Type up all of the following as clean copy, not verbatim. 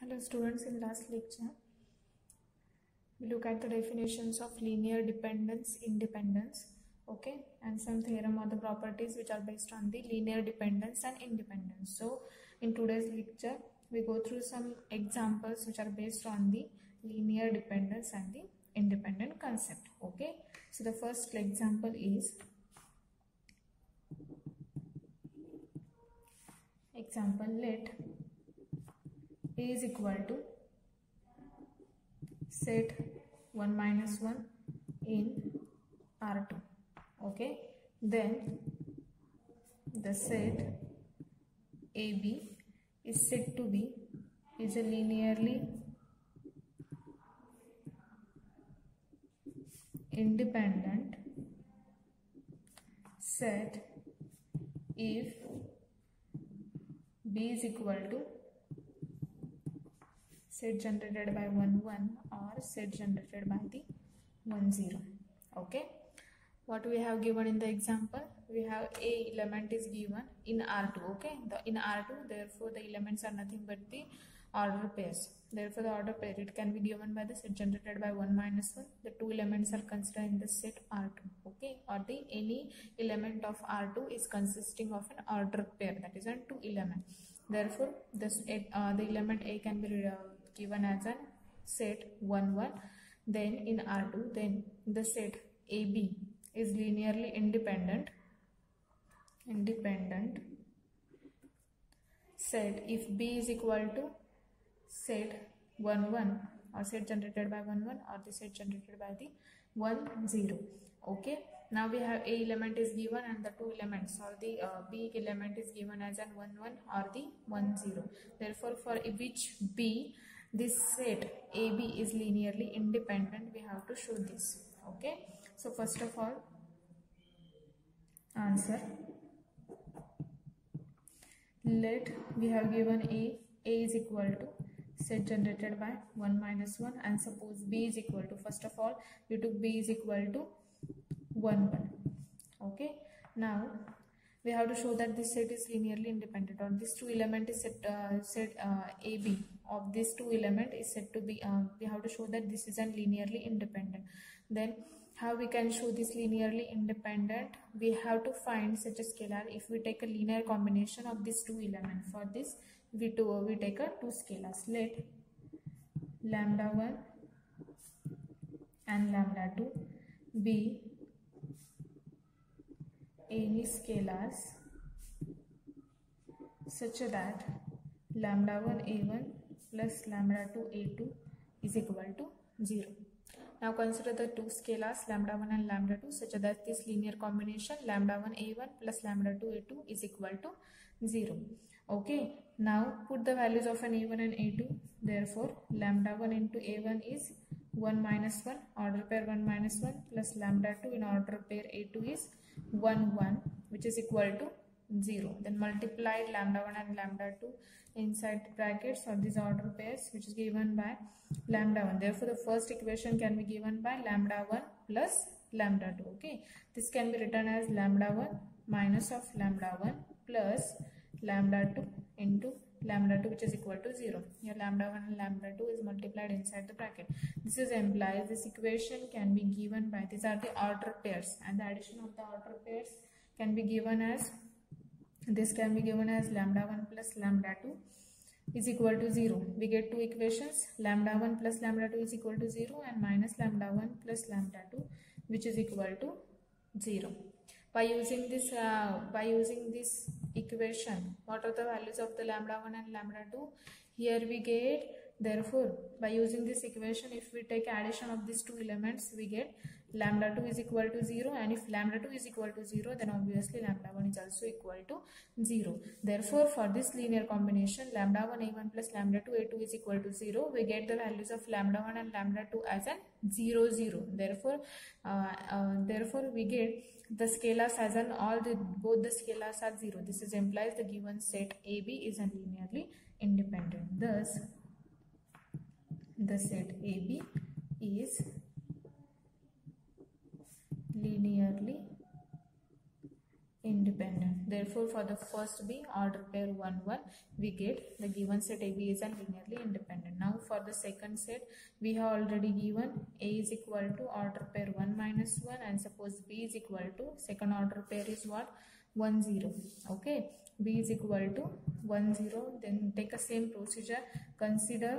Hello students, in last lecture we look at the definitions of linear dependence, independence, okay, and some theorem or the properties which are based on the linear dependence and independence. So in today's lecture we go through some examples which are based on the linear dependence and the independent concept. Okay, so the first example is let A is equal to set 1 minus 1 in R2. Okay, then the set AB is said to be a linearly independent set if B is equal to set generated by 1 1 or set generated by the 1 0. Okay, what we have given in the example, we have a element is given in R2. Okay, in R2, therefore the elements are nothing but the order pairs. Therefore the order pair, it can be given by the set generated by 1 minus 1. The two elements are considered in the set R2. Okay, or the any element of R2 is consisting of an order pair, that is a two element. Therefore this the element A can be given as a set 1 1. Then in R2, then the set AB is linearly independent set if B is equal to set 1 1 or set generated by 1 1 or the set generated by the 1 0. Okay, now we have A element is given and the two elements, or the B element is given as an 1 1 or the 1 0. Therefore for which B this set AB is linearly independent, we have to show this. Okay, so first of all, answer, let we have given A is equal to set generated by 1 minus 1, and suppose B is equal to, first of all we took B is equal to 1 1. Okay, now we have to show that this set is linearly independent, or this two element is set AB of this two element is said to be we have to show that this is a linearly independent. Then how we can show this linearly independent? We have to find such a scalar if we take a linear combination of these two elements. For this we take a two scalars. Let lambda 1 and lambda 2 be any scalars such that lambda 1 a1 plus lambda 2 a2 is equal to 0. Now consider the two scalars lambda 1 and lambda 2 such that this linear combination lambda 1 a1 plus lambda 2 a2 is equal to 0. Okay, now put the values of an a1 and a2. Therefore lambda 1 into a1 is 1 minus 1, order pair 1 minus 1, plus lambda 2 in order pair a2 is 1 1, which is equal to 0. Then multiply lambda 1 and lambda 2 inside brackets or these order pairs, which is given by lambda 1. Therefore the first equation can be given by lambda 1 plus lambda 2. Okay, this can be written as lambda 1 minus of lambda 1 plus lambda 2 into lambda 2, which is equal to 0. Here lambda 1 and lambda 2 is multiplied inside the bracket. This is implies this equation can be given by, these are the order pairs, and the addition of the order pairs can be given as, this can be given as lambda 1 plus lambda 2 is equal to 0. We get two equations, lambda 1 plus lambda 2 is equal to 0 and minus lambda 1 plus lambda 2, which is equal to 0. By using this equation, what are the values of the lambda 1 and lambda 2? Here we get, therefore by using this equation, if we take addition of these two elements, we get lambda 2 is equal to 0, and if lambda 2 is equal to 0, then obviously lambda 1 is also equal to 0. Therefore for this linear combination lambda 1 a1 plus lambda 2 a2 is equal to 0, we get the values of lambda 1 and lambda 2 as an 0 0. Therefore we get the scalars as an both the scalars are 0. This is implies the given set AB is a linearly independent. Thus the set AB is linearly independent independent. Therefore, for the first B, order pair 1 1, we get the given set AB is linearly independent. Now for the second set, we have already given A is equal to order pair 1 minus 1, and suppose B is equal to second order pair is what? 1 0. Okay, B is equal to 1 0. Then take a same procedure. Consider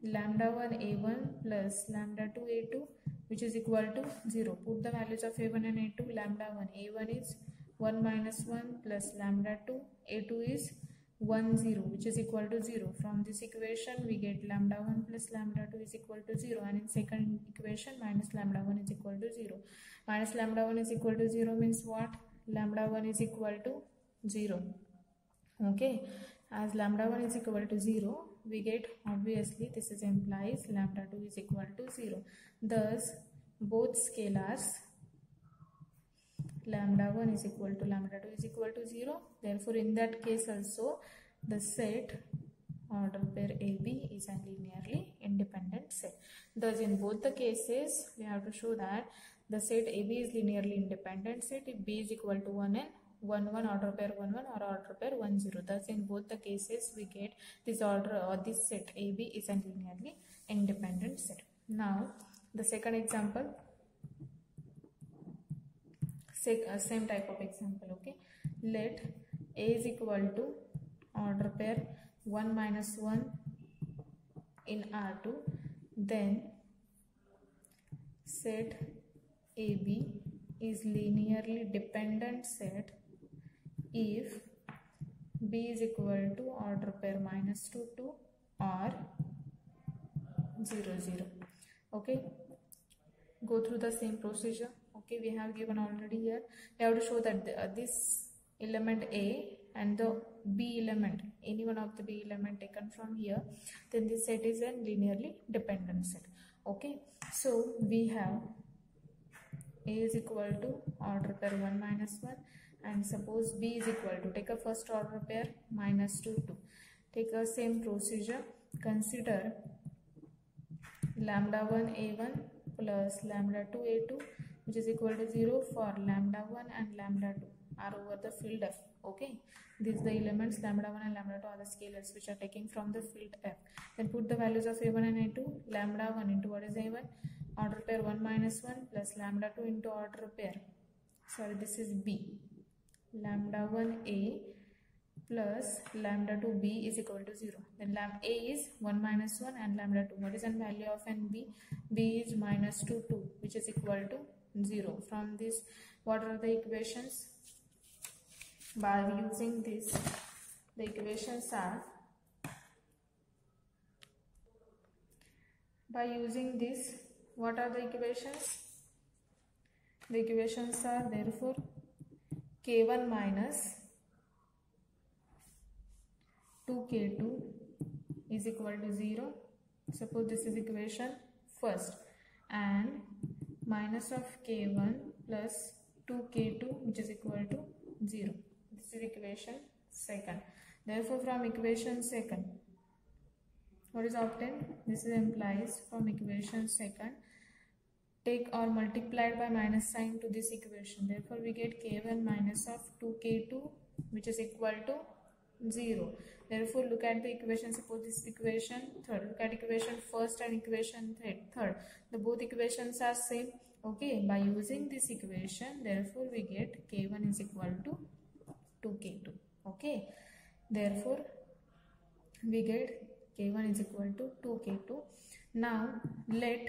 lambda 1 A1 plus lambda 2 A2, which is equal to 0. Put the values of A1 and A2. Lambda 1 A1 is 1 minus 1 plus lambda 2 A2 is 1 0, which is equal to 0. From this equation we get lambda 1 plus lambda 2 is equal to 0, and in second equation minus lambda 1 is equal to 0. Minus lambda 1 is equal to 0 means what? Lambda 1 is equal to 0. Okay, as lambda 1 is equal to 0, we get, obviously this is implies lambda 2 is equal to 0. Thus both scalars lambda 1 is equal to lambda 2 is equal to 0. Therefore in that case also the set order pair AB is a linearly independent set. Thus in both the cases we have to show that the set AB is linearly independent set if B is equal to 1 and 1 1, order pair 1 1 or order pair 1 0. Thus in both the cases we get this order or this set AB is a linearly independent set. Now the second example, same type of example. Okay, let A is equal to order pair 1 minus 1 in R2, then set AB is linearly dependent set if B is equal to order pair minus 2 2 or 0 0. Okay, go through the same procedure. Okay, we have given already here. We have to show that this element A and the B element, any one of the B element taken from here, then this set is a linearly dependent set. Okay, so we have A is equal to order pair 1 minus 1, and suppose B is equal to, take a first order pair minus 2 2. Take a same procedure. Consider lambda 1 A1 plus lambda 2 A2, which is equal to 0 for lambda 1 and lambda 2 are over the field F. Okay, these are the elements lambda 1 and lambda 2 are the scalars which are taken from the field F. Then put the values of A1 and A2. Lambda 1 into what is A1? Order pair 1 minus 1 plus lambda 2 into order pair, sorry, this is B, lambda 1 A plus lambda 2 B is equal to 0. Then A is 1 minus 1 and lambda 2. What is the value of n B? B is minus 2 2, which is equal to 0. From this, what are the equations? By using this, the equations are, by using this, what are the equations? The equations are, therefore K1 minus 2K2 is equal to 0. Suppose this is equation first, and minus of K1 plus 2K2 which is equal to 0. This is equation second. Therefore from equation second, what is obtained? This implies from equation second, take or multiplied by minus sign to this equation. Therefore we get K1 minus of 2K2 which is equal to 0. Therefore look at the equation. Suppose this equation third. Look at equation first and equation third. The both equations are same. Okay, by using this equation, therefore we get K1 is equal to 2K2. Okay, therefore we get K1 is equal to 2K2. Now let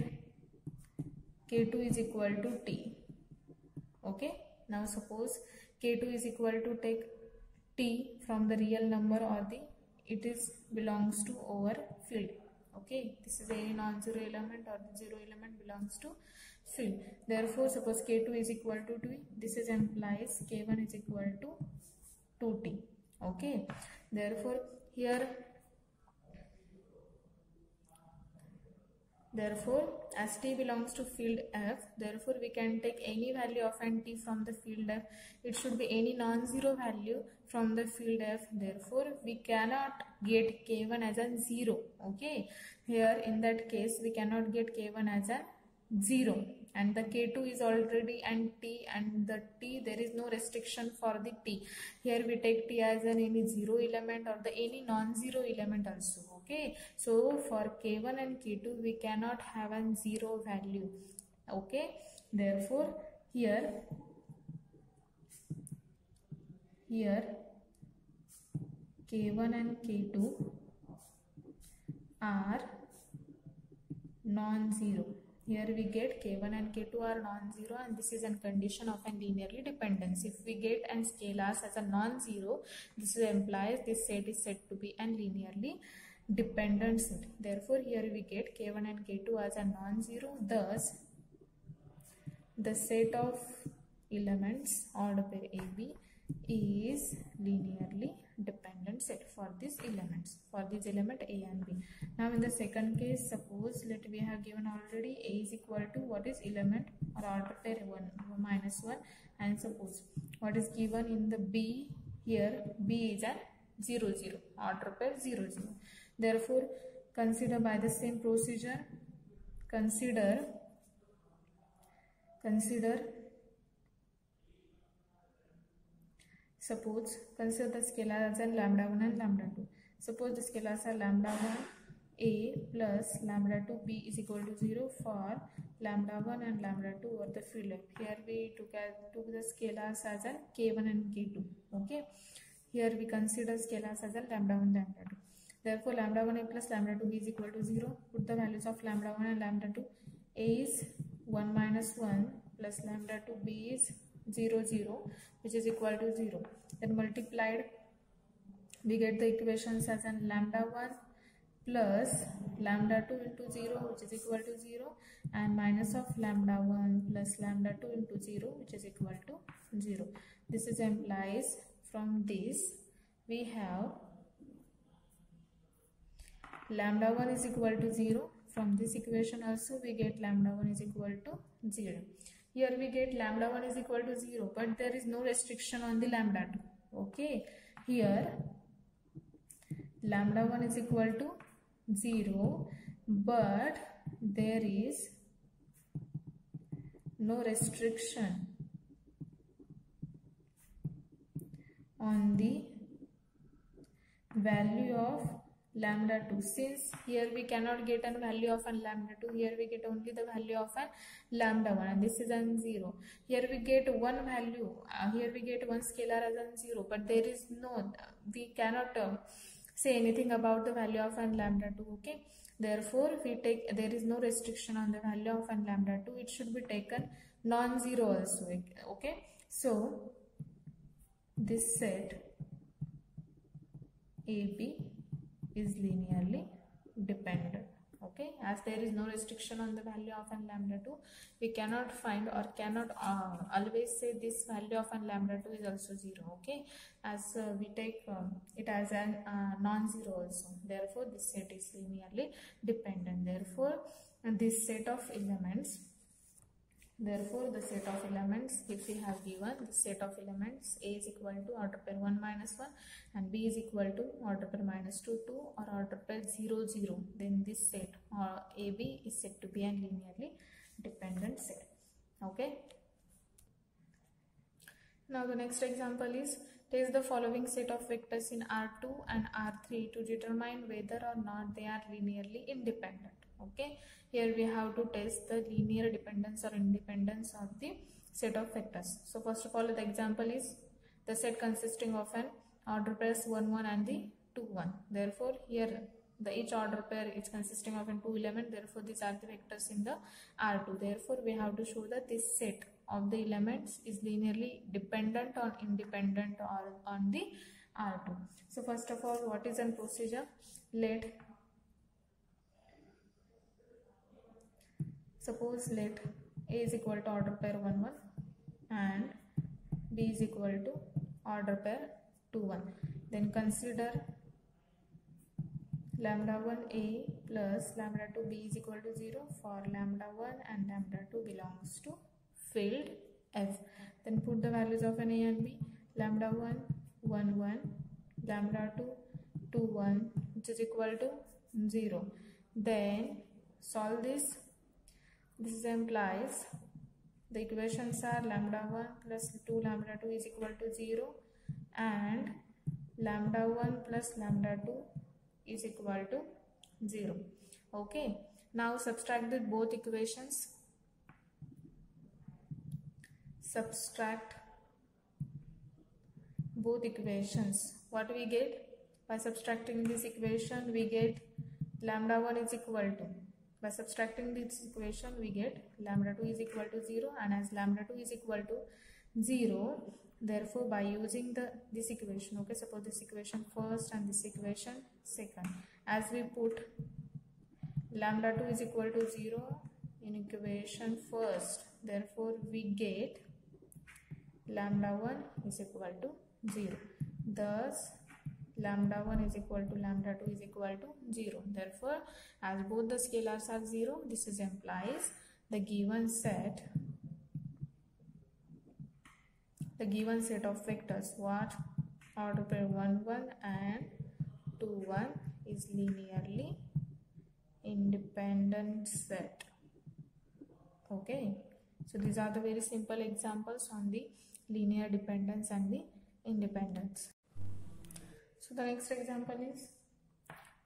K2 is equal to T. Okay, now suppose K2 is equal to, take T from the real number or the, it is belongs to over field. Okay, this is any non-zero element or the zero element belongs to field. Therefore suppose K2 is equal to T, this is implies K1 is equal to 2T. Okay, therefore here, therefore as T belongs to field F, therefore we can take any value of n T from the field F. It should be any non-zero value from the field F. Therefore we cannot get K1 as a 0. Okay, here in that case we cannot get K1 as a 0. and the K2 is already and T, and the T there is no restriction for the T. Here we take T as an any zero element or the any non-zero element also. Okay, so for K1 and K2 we cannot have a zero value. Okay, therefore here K1 and K2 are non-zero. Here we get K1 and K2 are non-zero, and this is a condition of a linearly dependence. If we get and scalars as a non-zero, this implies this set is said to be a linearly dependent set. Therefore here we get K1 and K2 as a non-zero. Thus the set of elements order pair AB is linearly dependent set for these elements, for this element A and B. Now in the second case, suppose let we have given already A is equal to what is element or order pair 1 minus 1, and suppose what is given in the B, here B is at 0 0, order pair 0 0. Therefore consider by the same procedure, consider suppose consider the scalars as lambda 1 and lambda 2. Suppose the scalars are lambda 1 A plus lambda 2 B is equal to 0 for lambda 1 and lambda 2 or the field. Here we took the scalars as a K1 and K2. Okay, here we consider scalars as a lambda 1 lambda 2. Therefore lambda 1 A plus lambda 2 B is equal to 0. Put the values of lambda 1 and lambda 2. A is 1 minus 1 plus lambda 2 B is 0 0, which is equal to 0. Then multiplied we get the equations as an lambda 1 plus lambda 2 into 0, which is equal to 0, and minus of lambda 1 plus lambda 2 into 0, which is equal to 0. This is implies from this we have lambda 1 is equal to 0. From this equation also we get lambda 1 is equal to 0. Here we get lambda 1 is equal to 0, but there is no restriction on the lambda 2. Okay, here lambda 1 is equal to 0, but there is no restriction on the value of lambda 2. Since here we cannot get a value of a lambda 2, here we get only the value of a lambda 1, and this is a 0. Here we get one value, here we get one scalar as a 0, but there is no, we cannot say anything about the value of a lambda 2. Okay, therefore we take, there is no restriction on the value of a lambda 2, it should be taken non-zero also. Okay, so this set AB is linearly dependent. Okay, as there is no restriction on the value of an lambda 2, we cannot find or cannot always say this value of an lambda 2 is also 0. Okay, as we take it as an non-zero also. Therefore this set is linearly dependent. Therefore this set of elements, therefore the set of elements, if we have given the set of elements A is equal to order pair 1 minus 1 and B is equal to order pair minus 2 2 or order pair 0 0, then this set or AB is said to be a linearly dependent set. Okay, now the next example is test the following set of vectors in R2 and R3 to determine whether or not they are linearly independent. Okay, here we have to test the linear dependence or independence of the set of vectors. So first of all, the example is the set consisting of an order pairs 1 1 and the 2 1. Therefore here the each order pair is consisting of an 2 element. Therefore these are the vectors in the R2. Therefore we have to show that this set of the elements is linearly dependent or independent or on the R2. So first of all, what is a procedure? Suppose let A is equal to order pair 1 1 and B is equal to order pair 2 1. Then consider lambda 1 A plus lambda 2 B is equal to 0 for lambda 1 and lambda 2 belongs to field F. Then put the values of an A and B. Lambda 1 1 1, lambda 2 2 1, which is equal to 0. Then solve this. This implies the equations are lambda 1 plus 2 lambda 2 is equal to 0 and lambda 1 plus lambda 2 is equal to 0. Okay, now subtract the both equations. Subtract both equations. What we get? By subtracting this equation we get lambda 1 is equal to, by subtracting this equation we get lambda 2 is equal to 0, and as lambda 2 is equal to 0, therefore by using this equation, okay, suppose this equation first and this equation second, as we put lambda 2 is equal to 0 in equation first, therefore we get lambda 1 is equal to 0. Thus lambda 1 is equal to lambda 2 is equal to 0. Therefore, as both the scalars are 0, this is implies the given set of vectors, what, order pair 1 1 and 2 1 is linearly independent set. Okay, so these are the very simple examples on the linear dependence and the independence. So the next example is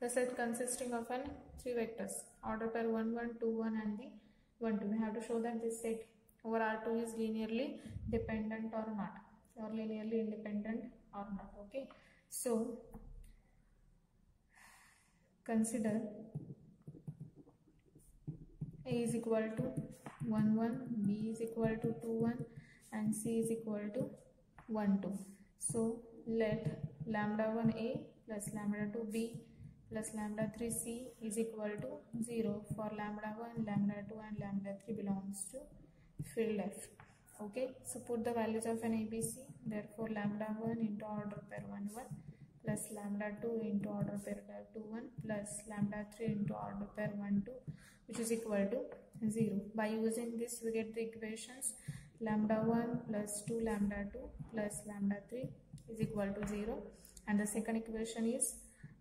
the set consisting of 3 vectors, order pair 1 1 2 1 and the 1 2. We have to show that this set over R2 is linearly dependent or not, or linearly independent or not. Okay, so consider A is equal to 1 1, B is equal to 2 1 and C is equal to 1 2. So let lambda 1 A plus lambda 2 B plus lambda 3 C is equal to 0 for lambda 1, lambda 2 and lambda 3 belongs to field F. Okay, so put the values of an ABC. Therefore lambda 1 into order pair 1 1 plus lambda 2 into order pair 2 1 plus lambda 3 into order pair 1 2, which is equal to 0. By using this we get the equations lambda 1 plus 2 lambda 2 plus lambda 3 is equal to 0, and the second equation is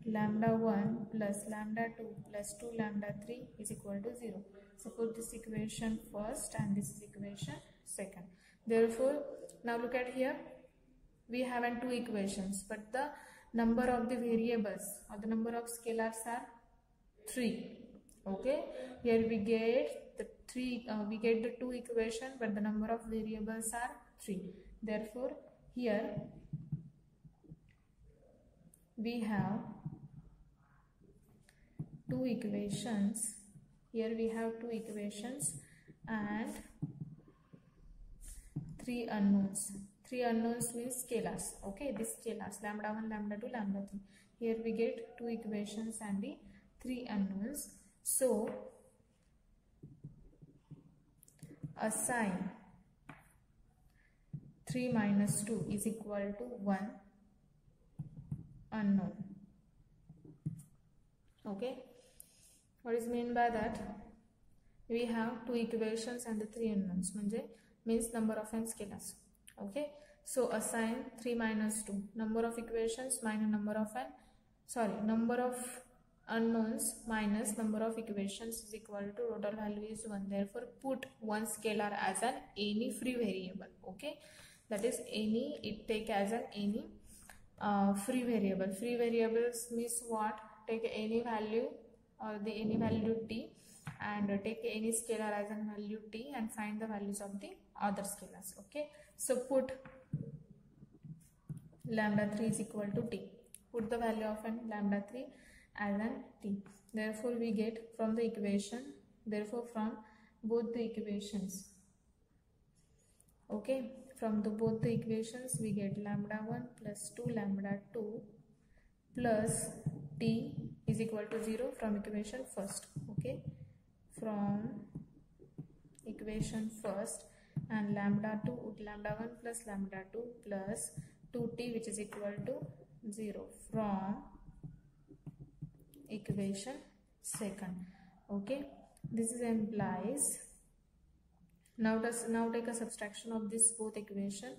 lambda 1 plus lambda 2 plus 2 lambda 3 is equal to 0. So put this equation first and this is equation second. Therefore now look at here, we have 2 equations, but the number of the variables or the number of scalars are 3. Okay, here we get the 3, we get the 2 equation, but the number of variables are 3. Therefore here we have 2 equations. Here we have 2 equations and 3 unknowns. 3 unknowns means scalars. Okay, this scalars lambda 1, lambda 2, lambda 3. Here we get 2 equations and the 3 unknowns. So assign 3 minus 2 is equal to 1 unknown. Okay, what is mean by that? We have 2 equations and the 3 unknowns, means number of n scalars. Okay, so assign 3 minus 2, number of equations minus number of unknowns minus number of equations is equal to total value is 1. Therefore put one scalar as an any free variable. Okay, that is any, it take as an any free variable. Free variables means what? Take any value or the any value t and take any scalar as an value t and find the values of the other scalars. Okay, so put lambda 3 is equal to t. Put the value of an lambda 3 as an t. Therefore we get from the equation, therefore from both the equations, okay, from both the equations we get lambda 1 plus 2 lambda 2 plus t is equal to 0 from equation first. Okay, from equation first, and lambda 1 plus lambda 2 plus 2t which is equal to 0 from equation second. Okay, this is implies now take a subtraction of this both equation.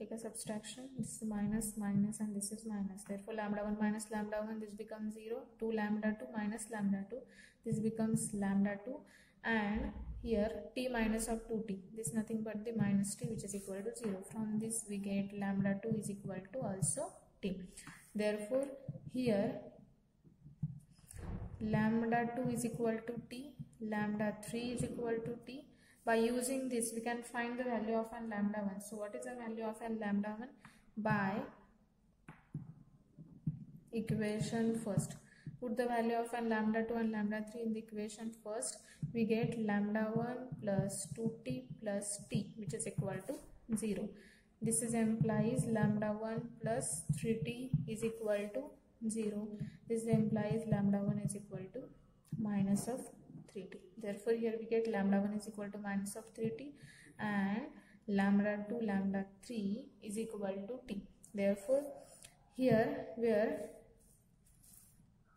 take a subtraction. This is minus minus and this is minus. Therefore lambda 1 minus lambda 1, this becomes 0. 2 lambda 2 minus lambda 2, this becomes lambda 2, and here t minus of 2t, this is nothing but the minus t, which is equal to 0. From this we get lambda 2 is equal to also t. Therefore here lambda 2 is equal to t, lambda 3 is equal to t. By using this we can find the value of n lambda 1. So what is the value of n lambda 1? By equation first, put the value of n lambda 2 and lambda 3 in the equation first. We get lambda 1 plus 2t plus t, which is equal to 0. This is implies lambda 1 plus 3t is equal to 0. This implies lambda 1 is equal to minus of 3t. Therefore here we get lambda 1 is equal to minus of 3t and lambda 2 lambda 3 is equal to t. Therefore here where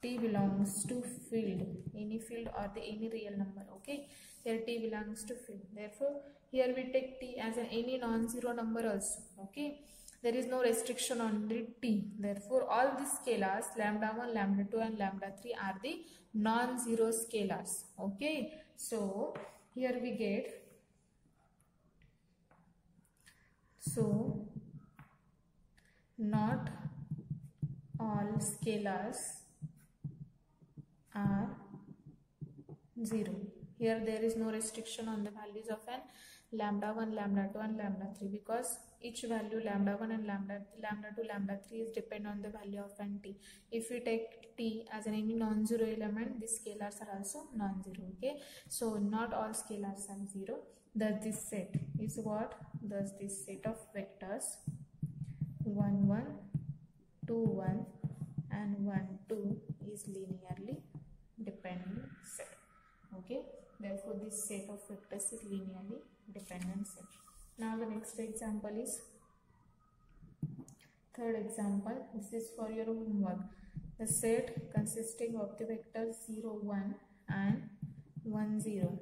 t belongs to field, any field or the any real number, okay, here t belongs to field. Therefore here we take t as any non-zero number also, okay. There is no restriction on the t. Therefore all the scalars lambda 1, lambda 2 and lambda 3 are the non-zero scalars, okay. So here we get, so not all scalars are 0. Here there is no restriction on the values of n lambda 1, lambda 2 and lambda 3, because each value lambda 1 and lambda 2, lambda 3 is depend on the value of n t. If we take t as any non-zero element, these scalars are also non-zero, okay. So not all scalars are 0. Thus this set is what? Thus this set of vectors 1 1, 2 1 and 1 2 is linearly dependent set, okay. Therefore this set of vectors is linearly dependent set. Now the next example is third example. This is for your homework. The set consisting of the vectors 0 1 and 1 0.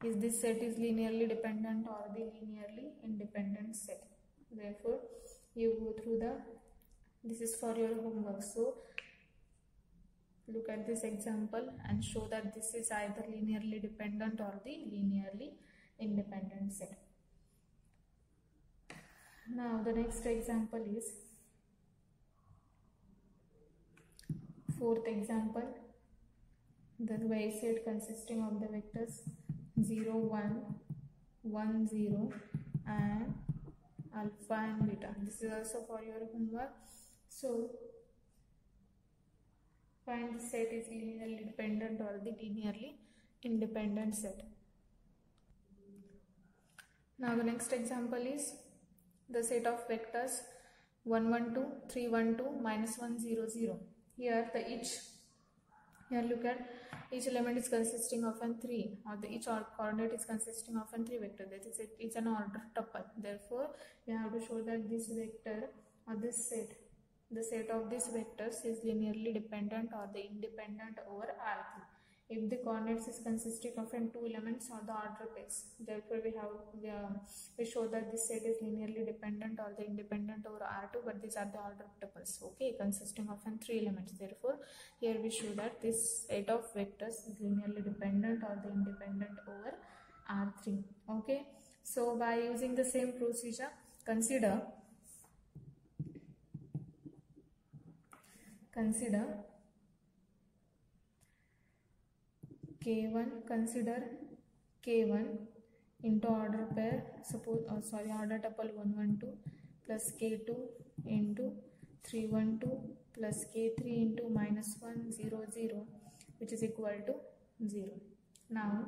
Is this set is linearly dependent or the linearly independent set? Therefore you go through the, this is for your homework. So look at this example and show that this is either linearly dependent or the linearly independent set. Now the next example is fourth example. The Y set consisting of the vectors 0 1, 1 0 and alpha and beta. This is also for your homework. So find the set is linearly dependent or the linearly independent set. Now the next example is the set of vectors 1 1 2, 3 1 2, minus 1 0 0. Here the here look at each element is consisting of an 3, or the each coordinate is consisting of an 3 vector. That is, it's an order tuple. Therefore we have to show that this vector or this set, the set of these vectors is linearly dependent or the independent over R3 if the coordinates is consisting of an 2 elements or the order pairs. Therefore we show that this set is linearly dependent or the independent over R2, but these are the order tuples, okay, consisting of an 3 elements. Therefore here we show that this set of vectors is linearly dependent or the independent over R3, okay. So by using the same procedure, consider K1, consider K1 into order pair, suppose order tuple 1 1 2 plus K2 into 3 1 2 plus K3 into minus 1 0 0, which is equal to 0. Now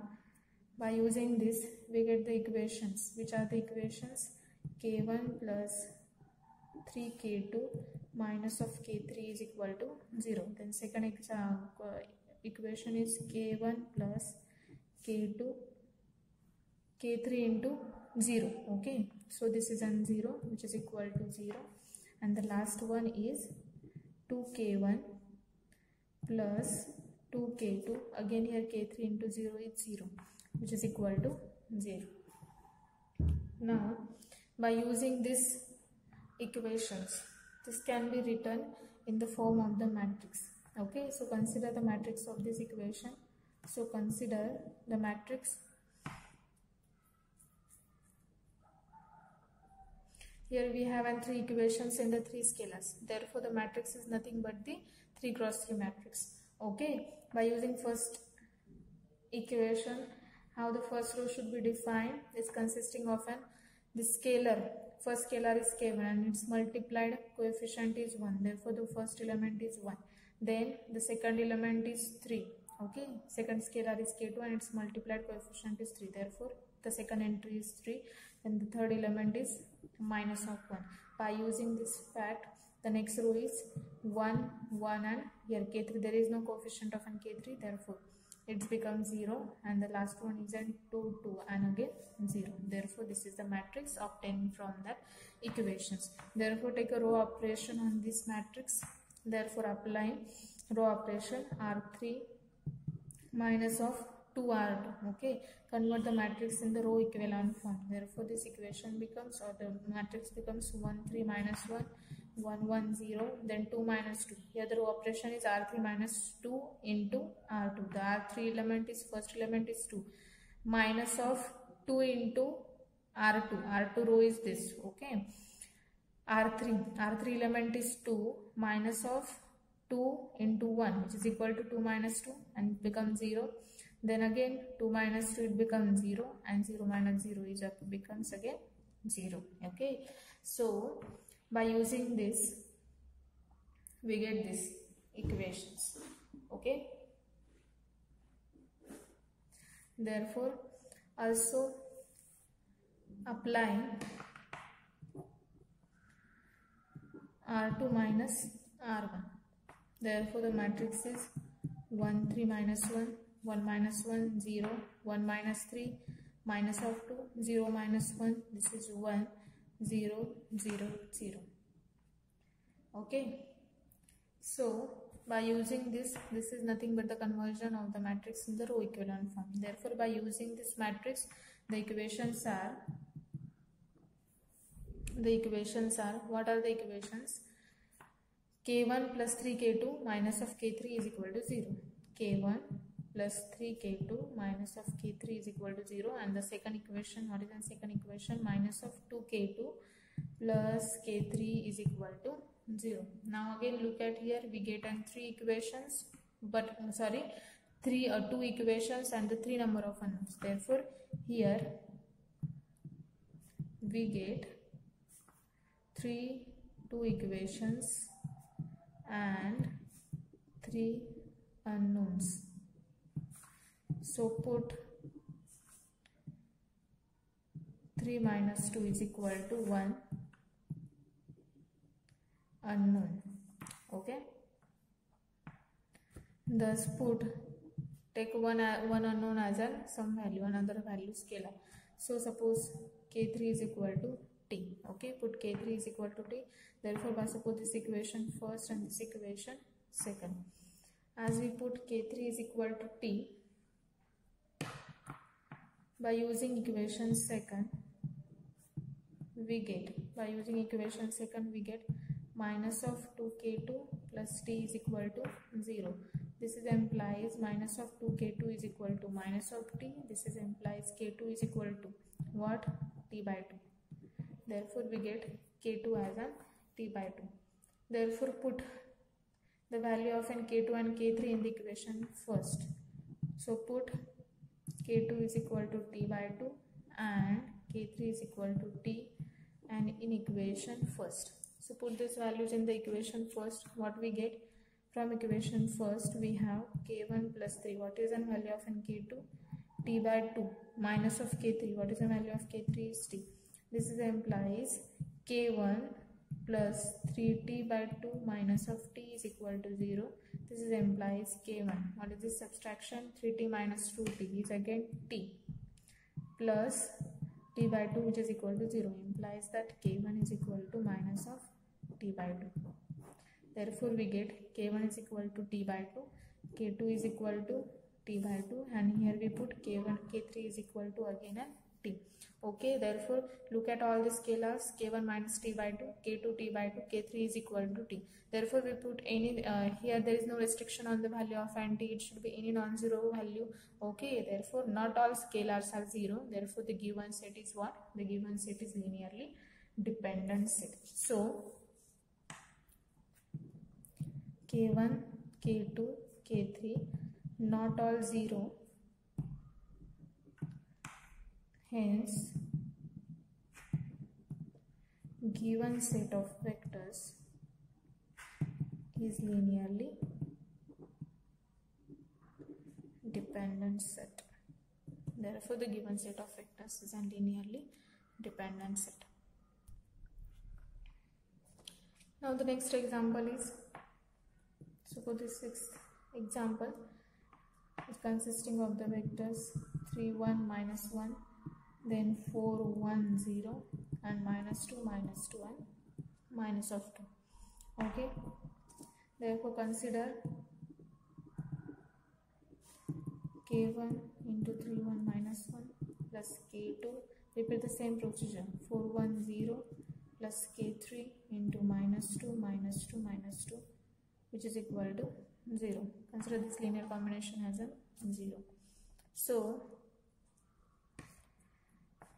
by using this we get the equations. Which are the equations? K1 plus 3K2 minus of K3 is equal to 0. Then second equation is K1 plus K2 K3 into 0, okay. So this is an 0, which is equal to 0, and the last one is 2K1 plus 2K2, again here K3 into 0 is 0, which is equal to 0. Now, by using these equations, this can be written in the form of the matrix. Okay, so consider the matrix of this equation. So consider the matrix. Here we have 3 equations in the 3 scalars. Therefore, the matrix is nothing but the 3 cross 3 matrix. Okay, by using first equation, how the first row should be defined is consisting of the scalar. First scalar is k1 and its multiplied coefficient is 1. Therefore, the first element is 1. Then the second element is 3. Okay, second scalar is k2 and its multiplied coefficient is 3. Therefore, the second entry is 3. Then the third element is minus of 1. By using this fact, the next row is 1, 1 and here k3. There is no coefficient of an k3. Therefore, it becomes 0 and the last one is 2, 2 and again 0. Therefore, this is the matrix obtained from the equations. Therefore, take a row operation on this matrix. Therefore, applying row operation R3 minus of 2R2. Okay, convert the matrix in the row equivalent form. Therefore, this equation becomes, or the matrix becomes 1, 3 minus 1, 1, 1, 0, then 2 minus 2. Here the row operation is R3 minus 2 into R2. The R3 element is, first element is 2. Minus of 2 into R2. R2 row is this. Okay. R3 element is 2 minus of 2 into 1, which is equal to 2 minus 2 and it becomes 0. Then again 2 minus 2 it becomes 0 and 0 minus 0 is becomes again 0. Okay. So by using this we get these equations. Okay. Therefore, also applying R2 minus R1. Therefore, the matrix is 1, 3 minus 1, 1 minus 1, 0, 1 minus 3, minus of 2, 0 minus 1, this is 1, 0, 0, 0. Okay. So, by using this is nothing but the conversion of the matrix in the row equivalent form. Therefore, by using this matrix, the equations are, what are the equations? K1 plus 3K2 minus of K3 is equal to 0. K1 plus 3K2 minus of K3 is equal to 0. And the second equation, what is the second equation? Minus of 2K2 plus K3 is equal to 0. Now again look at here, we get 3 equations, but two equations and the 3 number of unknowns. Therefore, here we get 2 equations and 3 unknowns. So put 3 minus 2 is equal to 1 unknown. Okay. Thus take one unknown as some value, another value scalar. So suppose K3 is equal to T. Okay, put K3 is equal to T. Therefore, by suppose this equation first and this equation second. As we put K3 is equal to T, by using equation second, we get, minus of 2K2 plus T is equal to 0. This is implies minus of 2K2 is equal to minus of T. This is implies K2 is equal to what? T by 2. Therefore, we get K2 as T by 2. Therefore, put the value of K2 and K3 in the equation first. So, put K2 is equal to T by 2 and K3 is equal to T and in equation first. So, put these values in the equation first. What we get from equation first, we have K1 plus 3. What is the value of K2? T by 2 minus of K3. What is the value of K3 is T. This is implies K1 plus 3T by 2 minus of T is equal to 0. This is implies K1. What is this subtraction? 3T minus 2T is again T plus T by 2 which is equal to 0, implies that K1 is equal to minus of T by 2. Therefore, we get K1 is equal to T by 2, K2 is equal to T by 2 and here we put K3 is equal to again T. Okay, therefore look at all the scalars, k1 minus t by 2, k2 t by 2, k3 is equal to t. Therefore we put any here there is no restriction on the value of n, t, it should be any non-zero value. Okay, therefore not all scalars are 0, therefore the given set is what? The given set is linearly dependent set. So k1, k2, k3 not all 0, hence given set of vectors is linearly dependent set. Therefore the given set of vectors is a linearly dependent set. Now the next example is, so for this sixth example is consisting of the vectors 3 1 minus 1, then 4 1 0 and minus 2 and minus of 2. Okay, therefore consider k1 into 3 1 minus 1 plus k2, repeat the same procedure, 4 1 0 plus k3 into minus 2 which is equal to 0. Consider this linear combination as a 0. So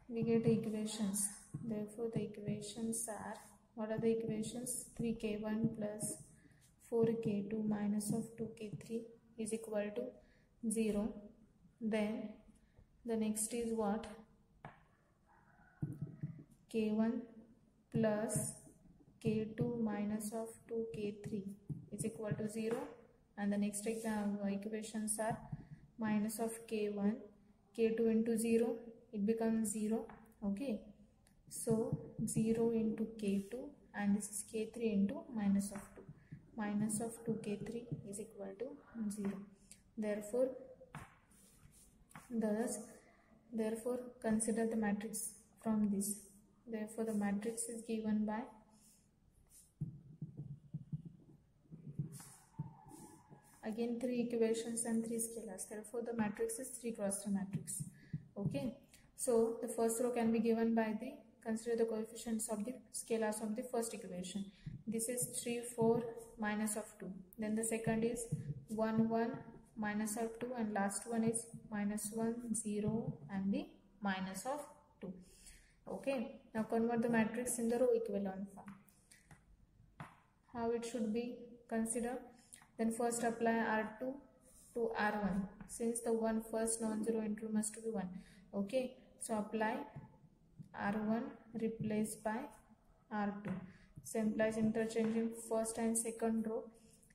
we get equations. Therefore the equations are, what are the equations? 3k1 plus 4k2 minus of 2k3 is equal to 0. Then the next is what? k1 plus k2 minus of 2k3 is equal to 0, and the next equations are minus of k1, k2 into 0, it becomes 0. Okay, so 0 into k2 and this is k3 into minus of 2. Minus of 2k3 is equal to 0. Therefore consider the matrix from this. Therefore the matrix is given by again 3 equations and 3 scalars. Therefore the matrix is 3 cross 3 matrix. Okay, so the first row can be given by the, consider the coefficients of the scalars of the first equation. This is 3 4 minus of 2. Then the second is 1 1 minus of 2, and last one is minus 1 0 and the minus of 2. Okay, now convert the matrix in the row equivalent form. How it should be considered? Then first apply R2 to R1, since the one first non-zero entry must be 1. Okay, so apply R1 replaced by R2. So implies interchanging first and second row.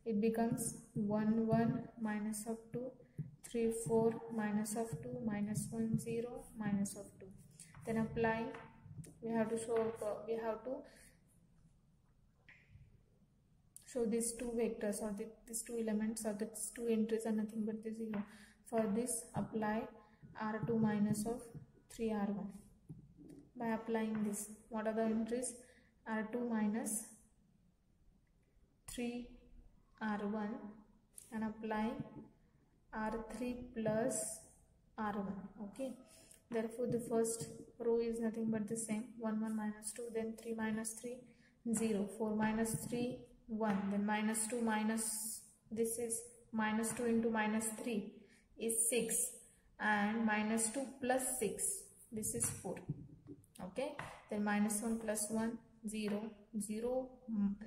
It becomes 1 1 minus of 2, 3 4 minus of 2, minus 1 0 minus of 2. Then apply, we have to show these two vectors or these two elements or these two entries are nothing but the 0. For this apply R2 minus of 3R1. By applying this, what are the entries? R2 minus 3R1 and apply R3 plus R1. Okay, therefore the first row is nothing but the same, 1 1 minus 2, then 3 minus 3 0, 4 minus 3 1, then minus 2 minus, this is minus 2 into minus 3 is 6, and minus 2 plus 6, this is 4. Okay, then minus 1 plus 1 0, 0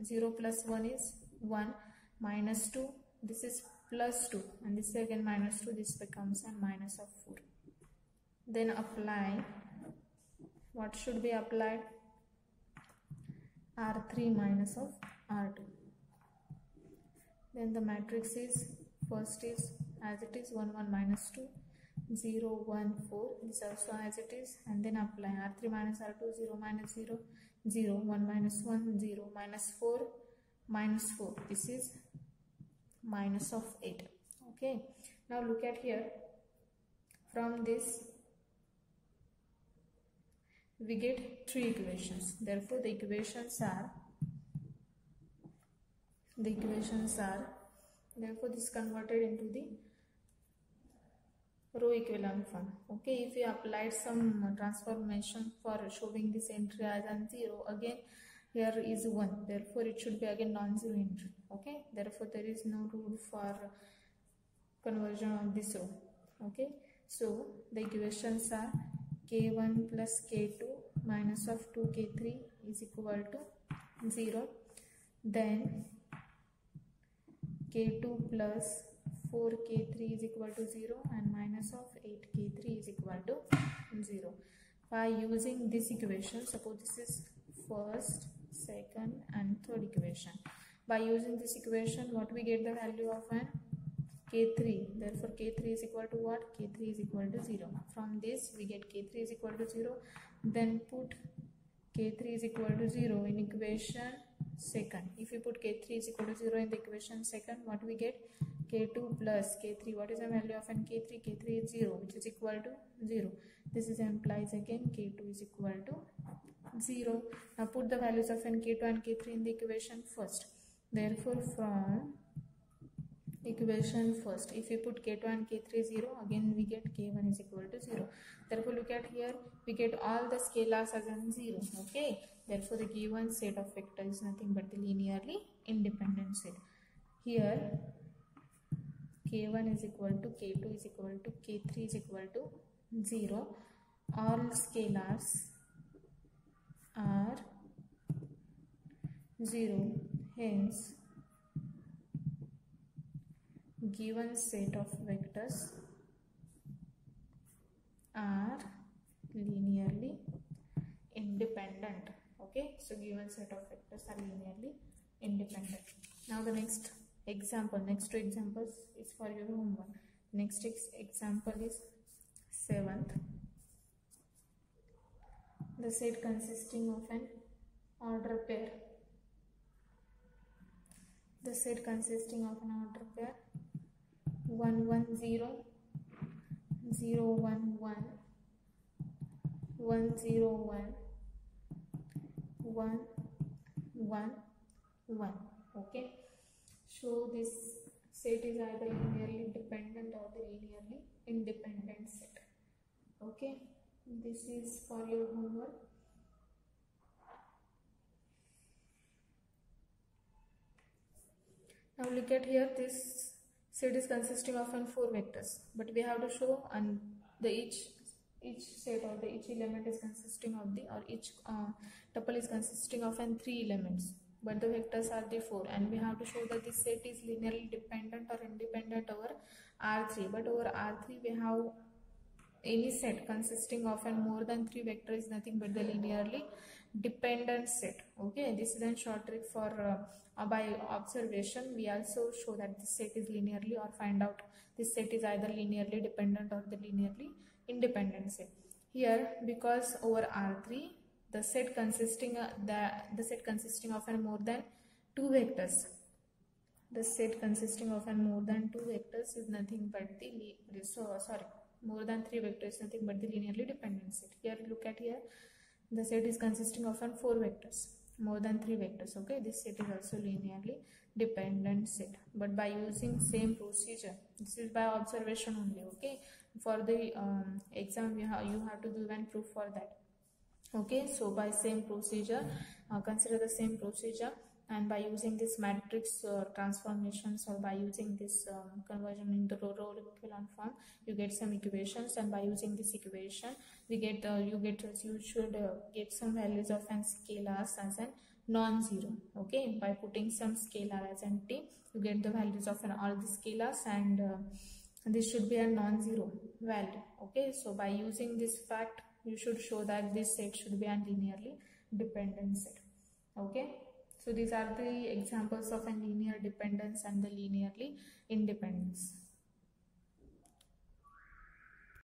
0 plus 1 is 1, minus 2, this is plus 2, and this is again minus 2, this becomes a minus of 4. Then apply, what should be applied? R3 minus of R2. Then the matrix is, first is as it is 1 1 minus 2, 0 1 4, this also as it is, and then apply R3 minus R2, 0 minus 0 0, 1 minus 1 0, minus 4 minus 4, this is minus of 8. Okay, now look at here, from this we get 3 equations. Therefore the equations are, therefore this is converted into the row echelon form. Okay, if we applied some transformation for showing this entry as an 0, again here is 1, therefore it should be again non-zero entry. Okay, therefore there is no rule for conversion of this row. Okay, so the equations are k1 plus k2 minus of 2k3 is equal to 0. Then k2 plus 4k3 is equal to 0 and minus of 8k3 is equal to 0. By using this equation, suppose this is first, second and third equation. By using this equation, what we get the value of an k3. Therefore, k3 is equal to what? k3 is equal to 0. From this, we get k3 is equal to 0. Then put k3 is equal to 0 in equation second. If we put k3 is equal to 0 in the equation second, what we get? k2 plus k3. What is the value of n k3? k3 is 0, which is equal to 0. This is implies again k2 is equal to 0. Now put the values of n k2 and k3 in the equation first. Therefore, from equation first, if we put k2 and k3 0, again we get k1 is equal to 0. Therefore, look at here, we get all the scalars as an 0. Okay, therefore the given set of vectors is nothing but the linearly independent set. Here k1 is equal to k2 is equal to k3 is equal to 0. All scalars are 0. Hence, given set of vectors are linearly independent. Okay, so given set of vectors are linearly independent. Now the next example, next two examples is for your homework. Next example is 7th. The set consisting of an order pair. The set consisting of an order pair 1 1 0 0 1 1 1 0 1 1 1 1. Okay, so this set is either linearly dependent or the linearly independent set. Okay, this is for your homework. Now look at here, this set is consisting of 4 vectors, but we have to show and the each set or the each element is consisting of the, or each tuple is consisting of 3 elements, but the vectors are the 4, and we have to show that this set is linearly dependent or independent over R3. But over R3 we have any set consisting of more than 3 vectors is nothing but the linearly dependent set. Okay, this is a short trick for by observation we also show that this set is linearly, or find out this set is either linearly dependent or the linearly independent set. Here, because over R3 the set consisting the set consisting of more than 2 vectors, the set consisting of more than 2 vectors is nothing but the more than 3 vectors, nothing but the linearly dependent set. Here look at here, the set is consisting of 4 vectors, more than 3 vectors. Okay, this set is also linearly dependent set, but by using same procedure, this is by observation only. Okay, for the exam you have to give and proof for that. Okay, so by same procedure, consider the same procedure, and by using this matrix transformations, or by using this conversion into row echelon form, you get some equations, and by using this equation we get you should get some values of an scalars as an non-zero. Okay, by putting some scalar as an t, you get the values of all the scalars, and this should be a non-zero value. Okay, so by using this fact, you should show that this set should be a linearly dependent set. Okay, so these are the examples of a linear dependence and the linearly independence.